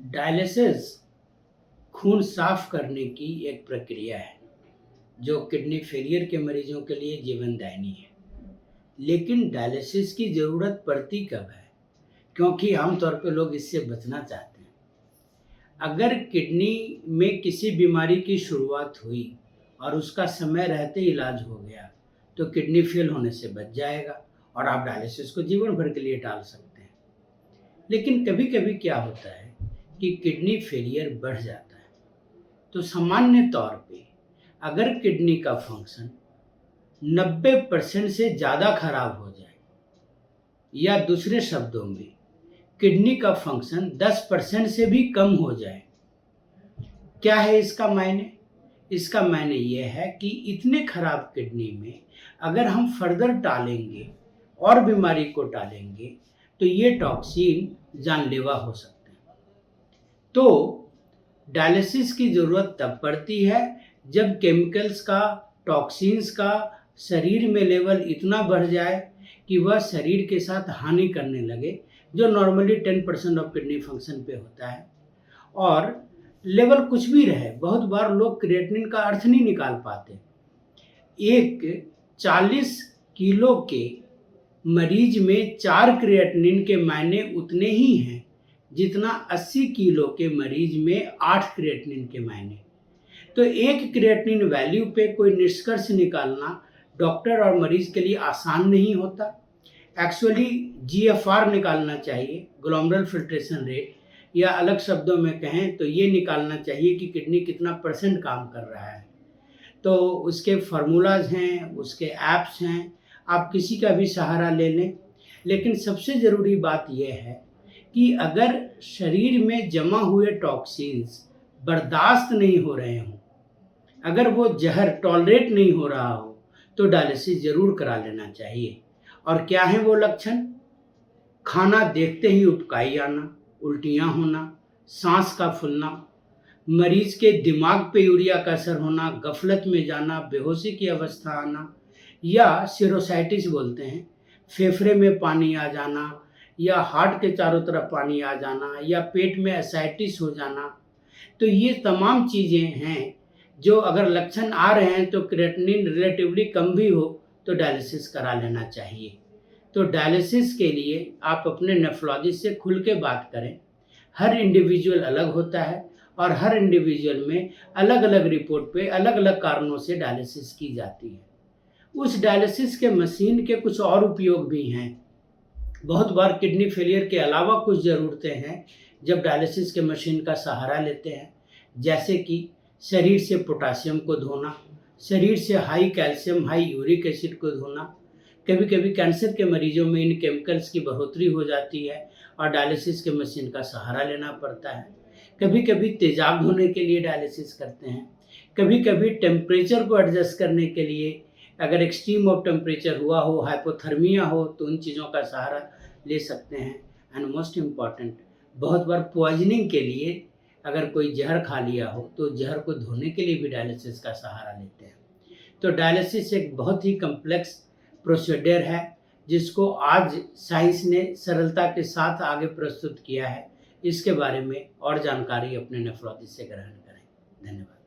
Dialysis खून साफ करने की एक प्रक्रिया है जो किडनी फेलियर के मरीजों के लिए जीवनदायिनी है। लेकिन डायलिसिस की ज़रूरत पड़ती कब है? क्योंकि आमतौर पे लोग इससे बचना चाहते हैं। अगर किडनी में किसी बीमारी की शुरुआत हुई और उसका समय रहते इलाज हो गया तो किडनी फेल होने से बच जाएगा और आप डायलिसिस को जीवन भर के लिए टाल सकते हैं। लेकिन कभी-कभी क्या होता है कि किडनी फेलियर बढ़ जाता है। तो सामान्य तौर पे अगर किडनी का फंक्शन 90% से ज़्यादा खराब हो जाए या दूसरे शब्दों में किडनी का फंक्शन 10% से भी कम हो जाए, क्या है इसका मायने? इसका मायने ये है कि इतने खराब किडनी में अगर हम फर्दर टालेंगे और बीमारी को टालेंगे तो ये टॉक्सिन जानलेवा हो सकते हैं। तो डायलिसिस की ज़रूरत तब पड़ती है जब केमिकल्स का, टॉक्सिन्स का शरीर में लेवल इतना बढ़ जाए कि वह शरीर के साथ हानि करने लगे, जो नॉर्मली 10% ऑफ किडनी फंक्शन पे होता है। और लेवल कुछ भी रहे, बहुत बार लोग क्रिएटिनिन का अर्थ नहीं निकाल पाते। एक 40 किलो के मरीज में 4 क्रिएटिनिन के मायने उतने ही हैं जितना 80 किलो के मरीज में 8 क्रिएटिनिन के मायने। तो एक क्रिएटिनिन वैल्यू पे कोई निष्कर्ष निकालना डॉक्टर और मरीज के लिए आसान नहीं होता। एक्चुअली जीएफआर निकालना चाहिए, ग्लोमेरुलर फिल्ट्रेशन रेट, या अलग शब्दों में कहें तो ये निकालना चाहिए कि किडनी कितना % काम कर रहा है। तो उसके फार्मूलाज हैं, उसके ऐप्स हैं, आप किसी का भी सहारा ले लें। लेकिन सबसे ज़रूरी बात यह है कि अगर शरीर में जमा हुए टॉक्सिन्स बर्दाश्त नहीं हो रहे हों, अगर वो जहर टॉलरेट नहीं हो रहा हो, तो डायलिसिस ज़रूर करा लेना चाहिए। और क्या है वो लक्षण? खाना देखते ही उबकाई आना, उल्टियाँ होना, सांस का फूलना, मरीज के दिमाग पे यूरिया का असर होना, गफलत में जाना, बेहोशी की अवस्था आना, या सिरोसाइटिस बोलते हैं, फेफड़े में पानी आ जाना, या हार्ट के चारों तरफ पानी आ जाना, या पेट में एसाइटिस हो जाना। तो ये तमाम चीज़ें हैं जो अगर लक्षण आ रहे हैं तो क्रिएटिनिन रिलेटिवली कम भी हो तो डायलिसिस करा लेना चाहिए। तो डायलिसिस के लिए आप अपने नेफ्रोलॉजिस्ट से खुल के बात करें। हर इंडिविजुअल अलग होता है और हर इंडिविजुअल में अलग अलग रिपोर्ट पे अलग अलग कारणों से डायलिसिस की जाती है। उस डायलिसिस के मशीन के कुछ और उपयोग भी हैं। बहुत बार किडनी फेलियर के अलावा कुछ ज़रूरतें हैं जब डायलिसिस के मशीन का सहारा लेते हैं, जैसे कि शरीर से पोटासियम को धोना, शरीर से high calcium, high uric acid को धोना। कभी कभी कैंसर के मरीजों में इन केमिकल्स की बढ़ोतरी हो जाती है और डायलिसिस के मशीन का सहारा लेना पड़ता है। कभी कभी तेजाब धोने के लिए डायलिसिस करते हैं। कभी कभी टेम्परेचर को एडजस्ट करने के लिए, अगर एक्सट्रीम ऑफ टेम्परेचर हुआ हो, हाइपोथर्मिया हो, तो उन चीज़ों का सहारा ले सकते हैं। एंड मोस्ट इम्पॉर्टेंट, बहुत बार पॉइजनिंग के लिए अगर कोई जहर खा लिया हो तो जहर को धोने के लिए भी डायलिसिस का सहारा लेते हैं। तो डायलिसिस एक बहुत ही कम्प्लेक्स प्रोसीजर है जिसको आज साइंस ने सरलता के साथ आगे प्रस्तुत किया है। इसके बारे में और जानकारी अपने नेफ्रोलॉजिस्ट से ग्रहण करें। धन्यवाद।